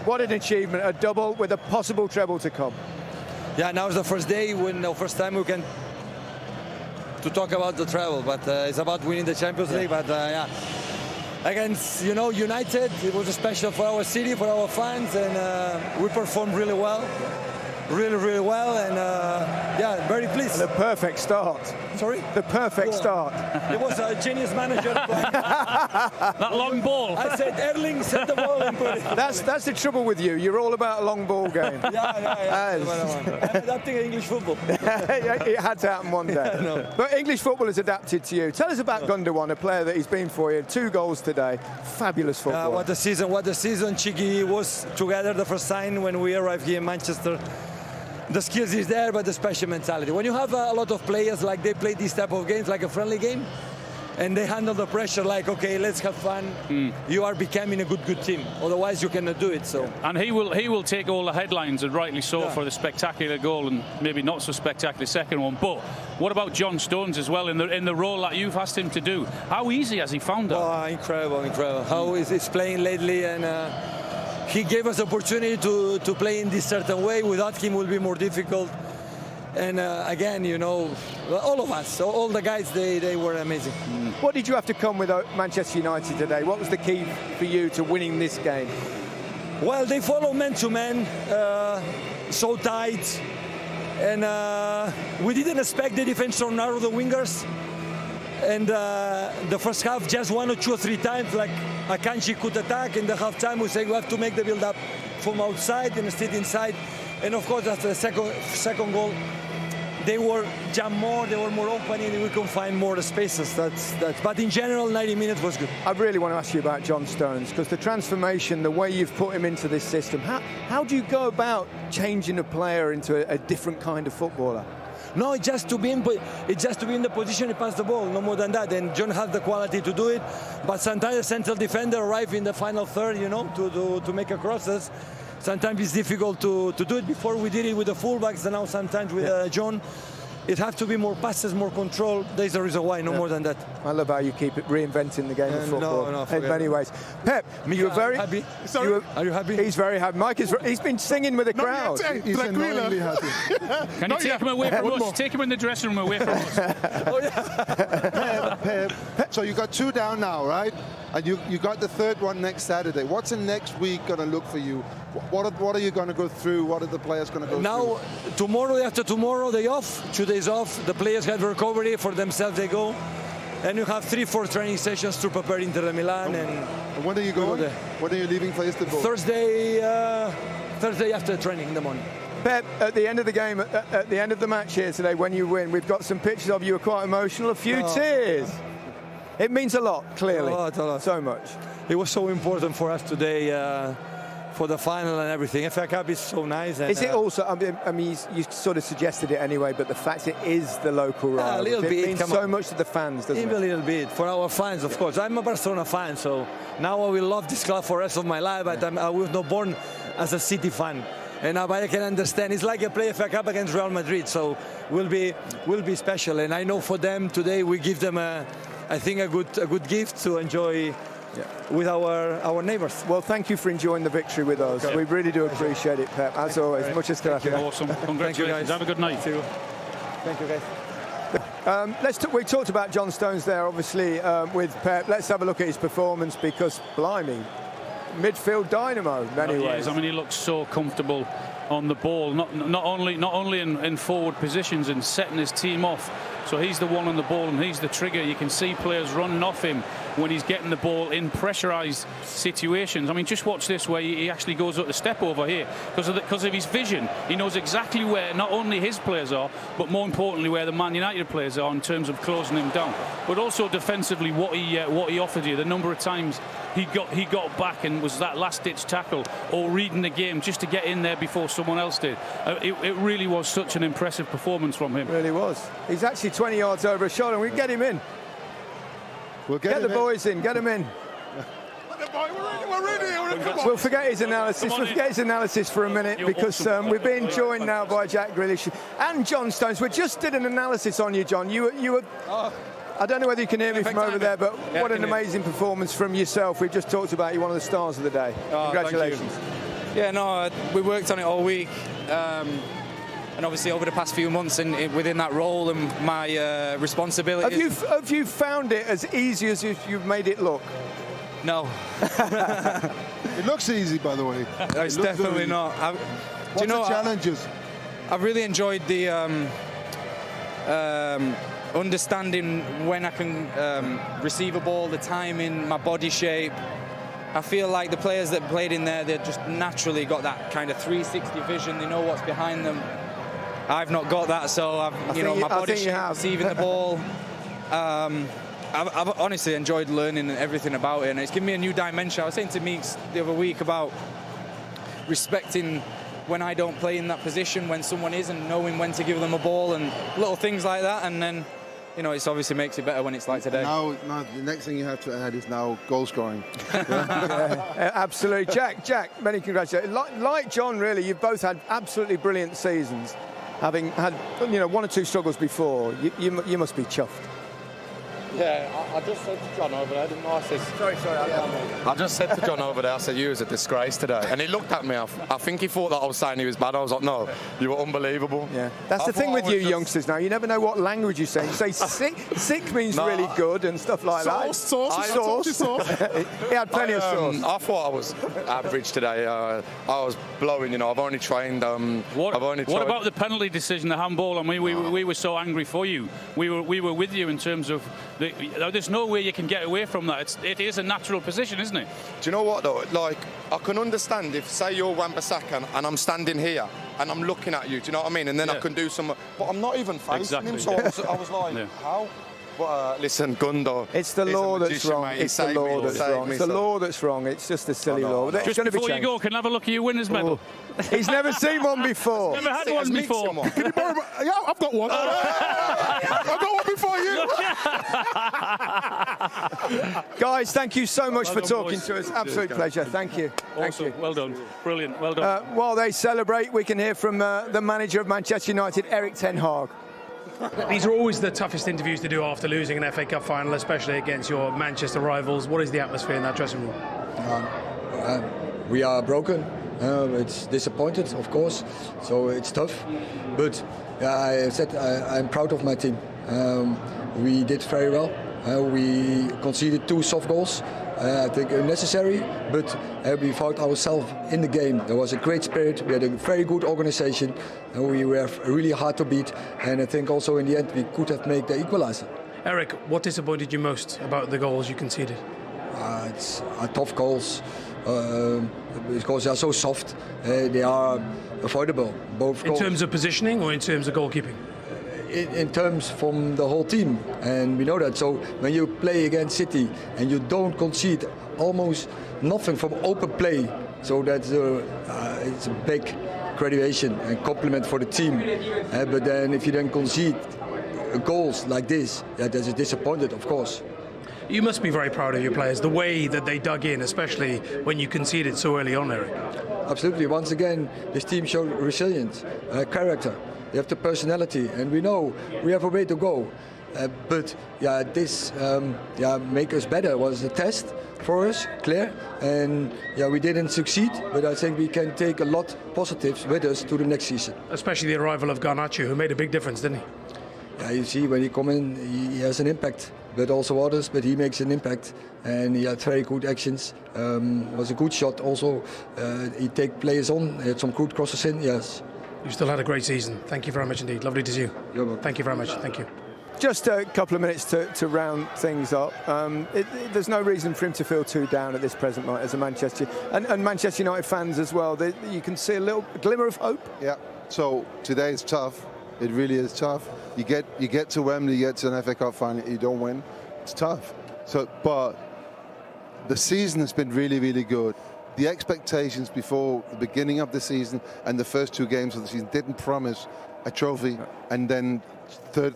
What an achievement, a double with a possible treble to come. Yeah, now is the first day when the first time we can to talk about the treble, but it's about winning the Champions League. But yeah, against United, it was special for our city, for our fans, and we performed really well. Really well, and yeah, very pleased. And the perfect start. Sorry? The perfect start. It was a genius manager. That long ball. I said, Erling, set the ball and put it. That's the trouble with you. You're all about a long ball game. Yeah. I'm adapting English football. It had to happen one day. No. But English football is adapted to you. Tell us about Gundogan, a player that he's been for you. 2 goals today. Fabulous football. What a season. Chigi was together the first time when we arrived here in Manchester. The skills is there, but the special mentality. When you have a lot of players like they play these type of games, like a friendly game, and they handle the pressure like, okay, let's have fun. You are becoming a good team. Otherwise, you cannot do it. So. And he will take all the headlines, and rightly so, for the spectacular goal and maybe not so spectacular second one. But what about John Stones as well in the role that you've asked him to do? How easy has he found that? Oh, incredible. How he's playing lately, and he gave us opportunity to play in this certain way. Without him, it will be more difficult. And again, all of us, all the guys, they were amazing. What did you have to come with Manchester United today? What was the key for you to winning this game? Well, they follow man-to-man, so tight. And we didn't expect the defense to narrow the wingers. And the first half, just 1 or 2 or 3 times, like Akanji could attack. In the half time, we say we have to make the build-up from outside and instead inside. And of course, after the second goal, they were jam more, they were more open, and we can find more spaces. But in general, 90 minutes was good. I really want to ask you about John Stones, because the transformation, the way you've put him into this system, how do you go about changing a player into a different kind of footballer? No, it's just to be in the position and pass the ball, no more than that. And John has the quality to do it, but sometimes the central defender arrives in the final third, to make a crosses. Sometimes it's difficult to do it. Before we did it with the fullbacks, and now sometimes with John. It has to be more passes, more control. There's a reason why, no more than that. I love how you keep it reinventing the game of football in many ways. Pep, you're very happy. Sorry? Are you happy? He's very happy. Mike he's been singing with the crowd. He's annoyingly happy. Can you take him away from us? Take him in the dressing room away from us. Oh, yeah. Pep, so you got 2 down now, right? And you got the 3rd one next Saturday. What's in next week going to look for you? What are you going to go through? What are the players going to go through? Now, tomorrow, after tomorrow, day off, 2 days off. The players have recovery for themselves. They go, and you have 3-4 training sessions to prepare Inter de Milan. And when are you going? When are you leaving for Istanbul? Thursday after training in the morning. Pep, at the end of the game, at the end of the match here today, when you win, we've got some pictures of you. Were quite emotional, a few tears. It means a lot, clearly. A lot. So much. It was so important for us today. For the final and everything. FA Cup is so nice. And, is it also, I mean, you sort of suggested it anyway, but the fact it is the local rival, a little bit, it means so much to the fans, doesn't it? A little bit. For our fans, of course. I'm a Barcelona fan, so now I will love this club for the rest of my life, but I was not born as a City fan. And but I can understand. It's like a play FA Cup against Real Madrid, so will be special. And I know for them today, we give them I think a good gift to enjoy with our neighbours. Well, thank you for enjoying the victory with us. We really do appreciate it, Pep. As always, muchas gracias. Awesome. Congratulations. Have a good night. Thank you, guys. We talked about John Stones there, obviously, with Pep. Let's have a look at his performance, because, blimey, midfield dynamo in many ways. I mean, he looks so comfortable on the ball, not only in forward positions and setting his team off. So he's the one on the ball and he's the trigger. You can see players running off him when he's getting the ball in pressurised situations. I mean, just watch this, where he actually goes up the step over here because of his vision. He knows exactly where not only his players are, but more importantly where the Man United players are in terms of closing him down. But also defensively, what he offered you, the number of times he got back and was that last-ditch tackle or reading the game just to get in there before someone else did. It really was such an impressive performance from him. It really was. He's actually 20 yards over his shoulder, and we can get him in. We'll get the boys in. Get them in. We'll forget his analysis. We'll forget his analysis for a minute, because we're being joined now by Jack Grealish and John Stones. We just did an analysis on you, John. You were I don't know whether you can hear me from over there, but Yeah, what I an can hear. amazing performance from yourself. We've just talked about you, one of the stars of the day. Oh, Congratulations. thank you. Yeah, no, we worked on it all week. And obviously over the past few months within that role and my responsibilities. Have you found it as easy as you've made it look? No. It looks easy, by the way. No, it's definitely not. What's the challenges? I've really enjoyed the understanding when I can receive a ball, the timing, my body shape. I feel like the players that played in there, they've just naturally got that kind of 360 vision. They know what's behind them. I've not got that, so my body shape, receiving the ball. I've honestly enjoyed learning everything about it, and it's given me a new dimension. I was saying to Meeks the other week about respecting when I don't play in that position, when someone is, and knowing when to give them a ball and little things like that. And then, it obviously makes it better when it's like today. Now the next thing you have to add is now goal scoring. Absolutely. Jack, many congratulations. Like John, really, you've both had absolutely brilliant seasons. Having had, one or two struggles before, you must be chuffed. Yeah, I just said to John over there, didn't I? I just said to John over there, I said, you was a disgrace today. And he looked at me, I think he thought that I was saying he was bad. I was like, no, you were unbelievable. Yeah, that's the thing with you youngsters now. You never know what language you say. You say sick means really good and stuff like that. Sauce. He had plenty of sauce. I thought I was average today. I was blowing, I've only trained. What about the penalty decision, the handball? I mean, we were so angry for you. We were with you in terms of there's no way you can get away from that. It is a natural position, isn't it? Do you know what though? Like, I can understand if, say, you're Wan-Bissaka and I'm standing here and I'm looking at you. Do you know what I mean? And then I can do some, but I'm not even facing him. So I was like, how? But listen, Gundo. It's the law that's wrong. It's the law that's wrong. It's the law that's wrong. It's just a silly law. Just before you go, can I have a look at your winner's medal? He's never seen one before. Never had one before. Can you borrow yeah, I've got one. I've got one before you. Guys, thank you so much for talking to us. Absolute pleasure. Thank you. Thank you. Well done. Brilliant. Well done. While they celebrate, we can hear from the manager of Manchester United, Erik ten Hag. These are always the toughest interviews to do after losing an FA Cup final, especially against your Manchester rivals. What is the atmosphere in that dressing room? We are broken. It's disappointed, of course, so it's tough. But I said I'm proud of my team. We did very well. We conceded 2 soft goals. I think unnecessary, but we found ourselves in the game. There was a great spirit, we had a very good organization, and we were really hard to beat. And I think also in the end we could have made the equalizer. Erik, what disappointed you most about the goals you conceded? It's tough goals, because they are so soft. They are avoidable, both goals. In terms of positioning or in terms of goalkeeping? In terms from the whole team, and we know that. So when you play against City and you don't concede almost nothing from open play, so that's it's a big graduation and compliment for the team. But then if you then concede goals like this, that's a disappointed, of course. You must be very proud of your players, the way that they dug in, especially when you conceded so early on, Erik. Absolutely. Once again, this team showed resilience, character. They have the personality, and we know we have a way to go. But this make us better was a test for us, clear. And we didn't succeed, but I think we can take a lot positives with us to the next season. Especially the arrival of Garnacho, who made a big difference, didn't he? Yeah, you see, when he come in, he has an impact. But also others, but he makes an impact, and he had very good actions. Was a good shot also. He take players on, had some good crosses in. Yes. You still had a great season. Thank you very much indeed. Lovely to see you. You're welcome. Thank you very much. Thank you. Just a couple of minutes to round things up. There's no reason for him to feel too down at this present night as a Manchester and Manchester United fans as well. You can see a little glimmer of hope. Yeah. So today is tough. It really is tough. You get to Wembley, you get to an FA Cup final, you don't win. It's tough. But the season has been really, really good. The expectations before the beginning of the season and the first 2 games of the season didn't promise a trophy, and then third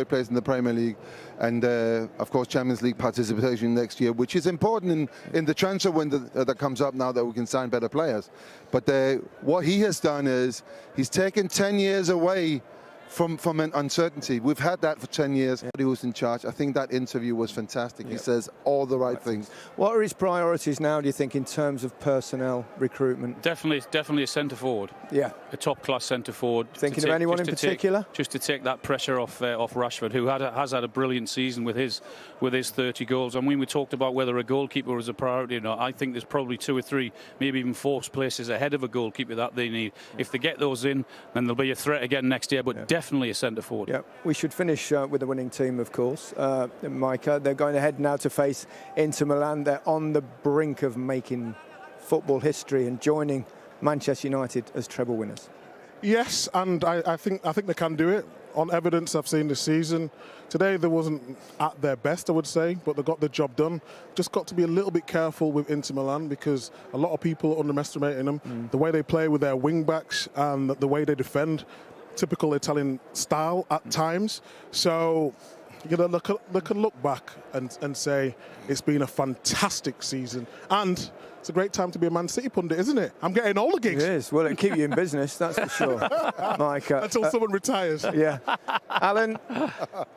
place in the Premier League, and of course Champions League participation next year, which is important in the transfer window that comes up now that we can sign better players. But what he has done is he's taken 10 years away from an uncertainty. We've had that for 10 years. He was in charge. I think that interview was fantastic. He says all the right things. What are his priorities now, do you think, in terms of personnel recruitment? Definitely a centre forward. Yeah. A top class centre forward. Thinking of anyone in particular? Just to take that pressure off Rashford, who has had a brilliant season with his 30 goals. And when we talked about whether a goalkeeper was a priority or not, I think there's probably 2 or 3, maybe even 4 places ahead of a goalkeeper that they need. If they get those in, then they'll be a threat again next year. But definitely a centre forward. Yeah, we should finish with the winning team, of course. Micah, they're going ahead now to face Inter Milan. They're on the brink of making football history and joining Manchester United as treble winners. Yes, and I think they can do it. On evidence I've seen this season, today they wasn't at their best, I would say, but they got the job done. Just got to be a little bit careful with Inter Milan because a lot of people are underestimating them. The way they play with their wing backs and the way they defend, typical Italian style at times. So, you know, they can look back and say it's been a fantastic season. And it's a great time to be a Man City pundit, isn't it? I'm getting all the gigs. It is. Well, it'll keep you in business, that's for sure. Micah. Until someone retires. Yeah. Alan,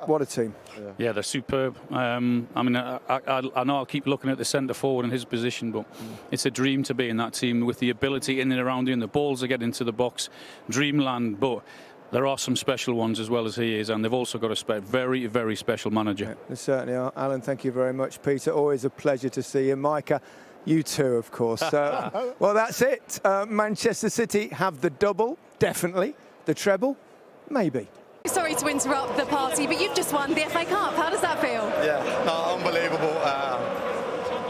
what a team. Yeah, they're superb. I mean, I know I'll keep looking at the centre forward in his position, but it's a dream to be in that team with the ability in and around you, and the balls that get into the box. Dreamland, but there are some special ones as well as he is, and they've also got a very, very special manager. Yeah, they certainly are. Alan, thank you very much. Peter, always a pleasure to see you. Micah, you too, of course. Well, that's it. Manchester City have the double, definitely. The treble, maybe. Sorry to interrupt the party, but you've just won the FA Cup. How does that feel? Yeah, no, unbelievable.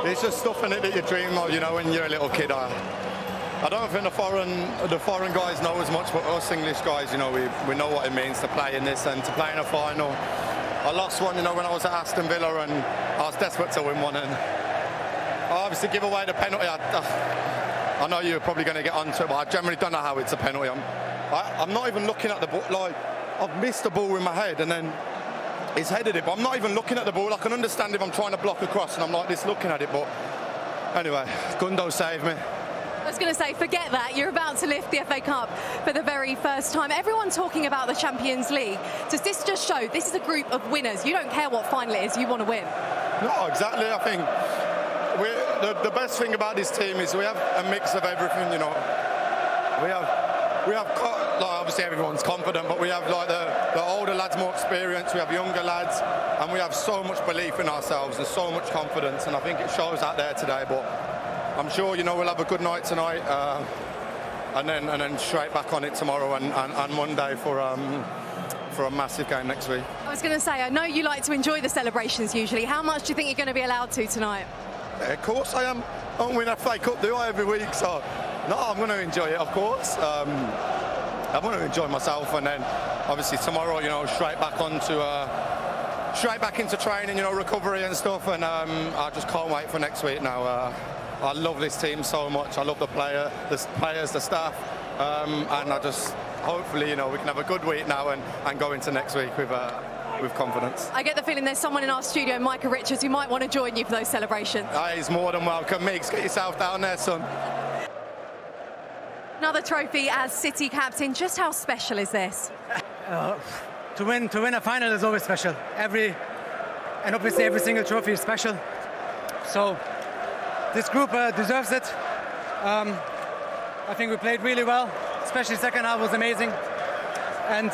It's just stuff in it that you dream of, you know, when you're a little kid. I don't think the foreign guys know as much, but us English guys, you know, we know what it means to play in this and to play in a final. I lost one, you know, when I was at Aston Villa, and I was desperate to win one, and I obviously give away the penalty. I know you're probably going to get onto it, but I generally don't know how it's a penalty. I'm not even looking at the ball. Like, I've missed the ball with my head, and then he's headed it, but I'm not even looking at the ball. I can understand if I'm trying to block across, and I'm like this looking at it, but anyway, Gundo saved me. I was going to say, forget that. You're about to lift the FA Cup for the very first time. Everyone talking about the Champions League. Does this just show this is a group of winners? You don't care what final it is, you want to win. No, exactly. I think the best thing about this team is we have a mix of everything, you know. We have like, obviously everyone's confident, but we have like the older lads more experience, we have younger lads, and we have so much belief in ourselves and so much confidence, and I think it shows out there today. But I'm sure, you know, we'll have a good night tonight, and then straight back on it tomorrow and Monday for a massive game next week. I was going to say, I know you like to enjoy the celebrations usually. How much do you think you're going to be allowed to tonight? Yeah, of course I am. I don't win a FA Cup, do I, every week? So, no, I'm going to enjoy it, of course. I want to enjoy myself, and then obviously tomorrow, you know, straight back into training, you know, recovery and stuff, and I just can't wait for next week now. I love this team so much. I love the players, the staff, and I just hopefully, you know, we can have a good week now and go into next week with confidence. I get the feeling there's someone in our studio, Micah Richards, who might want to join you for those celebrations. He's more than welcome. Meeks, get yourself down there, son. Another trophy as City captain. Just how special is this? To win a final is always special. And obviously every single trophy is special. So this group deserves it. I think we played really well, especially second half was amazing, and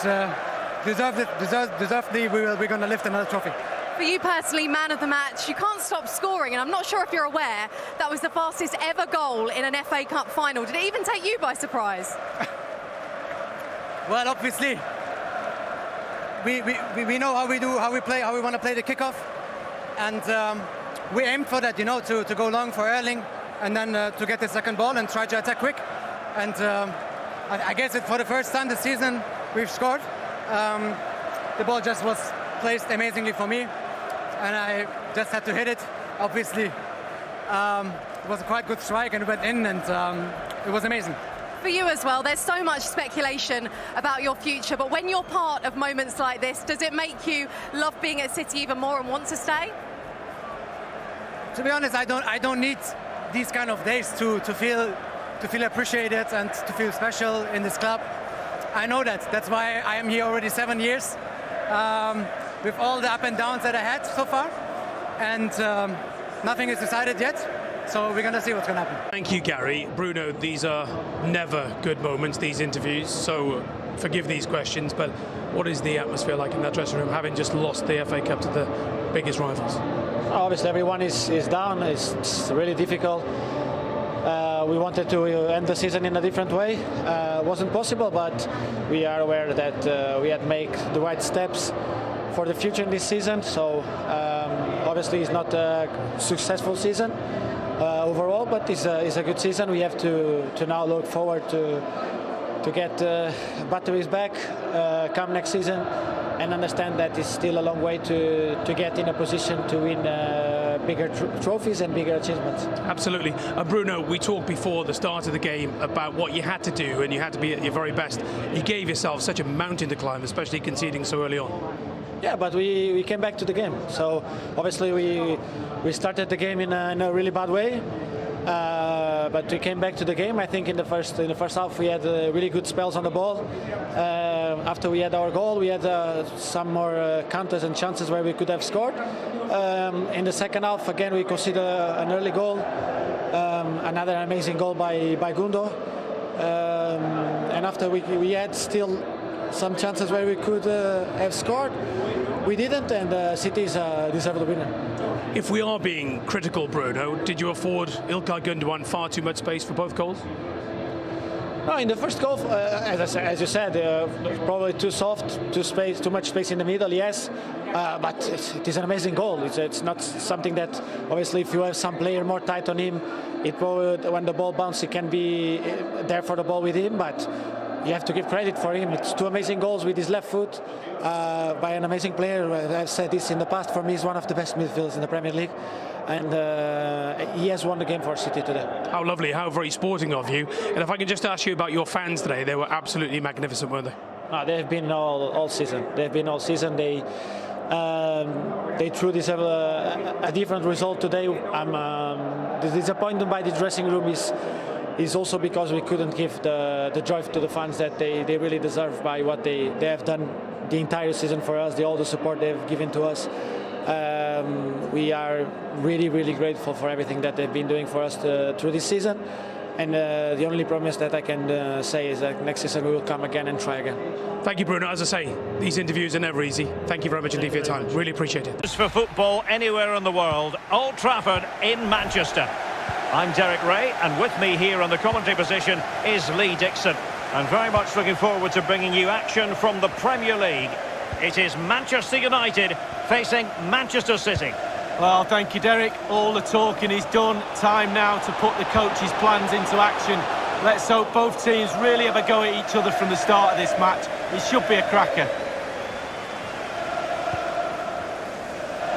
deservedly we're going to lift another trophy. For you personally, man of the match, you can't stop scoring, and I'm not sure if you're aware that was the fastest ever goal in an FA Cup final. Did it even take you by surprise? Well, obviously, we know how we want to play the kickoff, and we aimed for that, you know, to go long for Erling, and then to get the second ball and try to attack quick. And I guess for the first time this season we've scored. The ball just was placed amazingly for me, and I just had to hit it. Obviously, it was a quite good strike, and it went in, and it was amazing. For you as well, there's so much speculation about your future, but when you're part of moments like this, does it make you love being at City even more and want to stay? To be honest, I don't need these kind of days to feel appreciated and to feel special in this club. I know that. That's why I am here already 7 years, with all the up and downs that I had so far, and nothing is decided yet. So we're going to see what's going to happen. Thank you, Gary. Bruno, these are never good moments, these interviews, so forgive these questions, but what is the atmosphere like in that dressing room, having just lost the FA Cup to the biggest rivals? Obviously, everyone is down. It's really difficult. We wanted to end the season in a different way. It wasn't possible, but we are aware that we had to make the right steps for the future in this season. So obviously, it's not a successful season overall, but it's a good season. We have to now look forward to get batteries back come next season, and understand that it's still a long way to get in a position to win bigger trophies and bigger achievements. Absolutely. Bruno, we talked before the start of the game about what you had to do, and you had to be at your very best. You gave yourself such a mountain to climb, especially conceding so early on. Yeah, but we came back to the game. So obviously we started the game in a really bad way. But we came back to the game. I think in the first half we had really good spells on the ball. After we had our goal, we had some more counters and chances where we could have scored. In the second half, again, we conceded an early goal, another amazing goal by Gundo. And after we had still some chances where we could have scored, we didn't, and City deserved the winner. If we are being critical, Bruno, did you afford İlkay Gündoğan far too much space for both goals? No, in the first goal, as you said, probably too soft, too much space in the middle. Yes, but it is an amazing goal. It's not something that, obviously, if you have some player more tight on him, it probably, when the ball bounces, it can be there for the ball with him. But you have to give credit for him. It's two amazing goals with his left foot by an amazing player. I've said this in the past. For me, he's one of the best midfielders in the Premier League, and he has won the game for City today. How lovely, how very sporting of you. And if I can just ask you about your fans today, they were absolutely magnificent, weren't they? No, they've been all season. They've been all season. They truly deserve a different result today. The disappointment by the dressing room is also because we couldn't give the joy to the fans that they really deserve by what they have done the entire season for us, all the support they've given to us. We are really, really grateful for everything that they've been doing for us through this season. And the only promise that I can say is that next season we will come again and try again. Thank you, Bruno. As I say, these interviews are never easy. Thank you very much indeed for your time. Really appreciate it. For football anywhere in the world, Old Trafford in Manchester. I'm Derek Ray, and with me here on the commentary position is Lee Dixon. I'm very much looking forward to bringing you action from the Premier League. It is Manchester United facing Manchester City. Well, thank you, Derek. All the talking is done. Time now to put the coach's plans into action. Let's hope both teams really have a go at each other from the start of this match. It should be a cracker.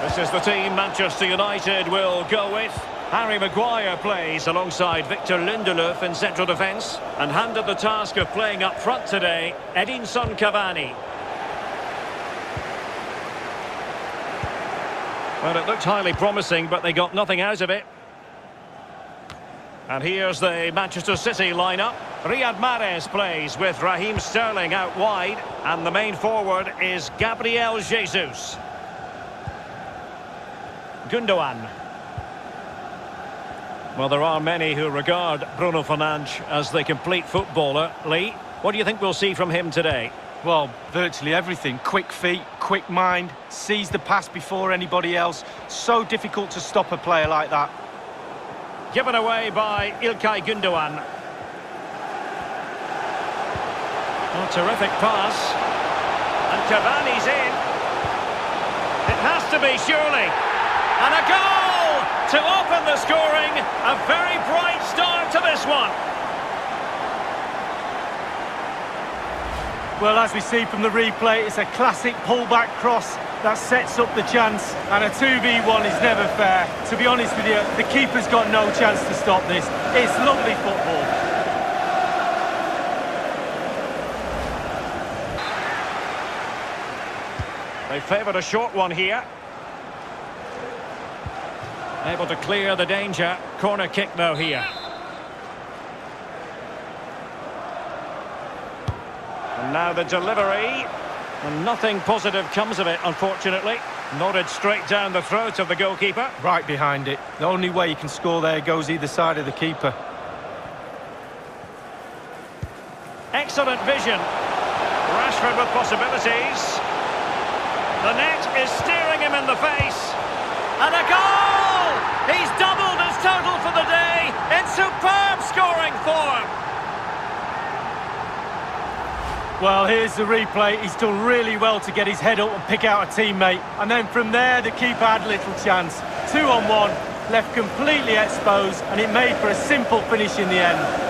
This is the team Manchester United will go with. Harry Maguire plays alongside Victor Lindelöf in central defence, and handed the task of playing up front today, Edinson Cavani. Well, it looked highly promising, but they got nothing out of it. And here's the Manchester City lineup. Riyad Mahrez plays with Raheem Sterling out wide, and the main forward is Gabriel Jesus. Gündoğan. Well, there are many who regard Bruno Fernandes as the complete footballer. Lee, what do you think we'll see from him today? Well, virtually everything. Quick feet, quick mind, sees the pass before anybody else. So difficult to stop a player like that. Given away by İlkay Gündoğan. Oh, terrific pass. And Cavani's in. It has to be, surely. And a goal to open the scoring. A very bright start to this one. Well, as we see from the replay, it's a classic pullback cross that sets up the chance, and a 2v1 is never fair. To be honest with you, the keeper's got no chance to stop this. It's lovely football. They favoured a short one here. Able to clear the danger. Corner kick though here. And And now the delivery. And nothing positive comes of it, unfortunately. Nodded straight down the throat of the goalkeeper. Right behind it. The only way you can score there goes either side of the keeper. Excellent vision. Rashford with possibilities. The net is staring him in the face. And a goal! He's doubled his total for the day in superb scoring form. Well, here's the replay. He's done really well to get his head up and pick out a teammate. And then from there, the keeper had little chance. 2-on-1, left completely exposed, and it made for a simple finish in the end.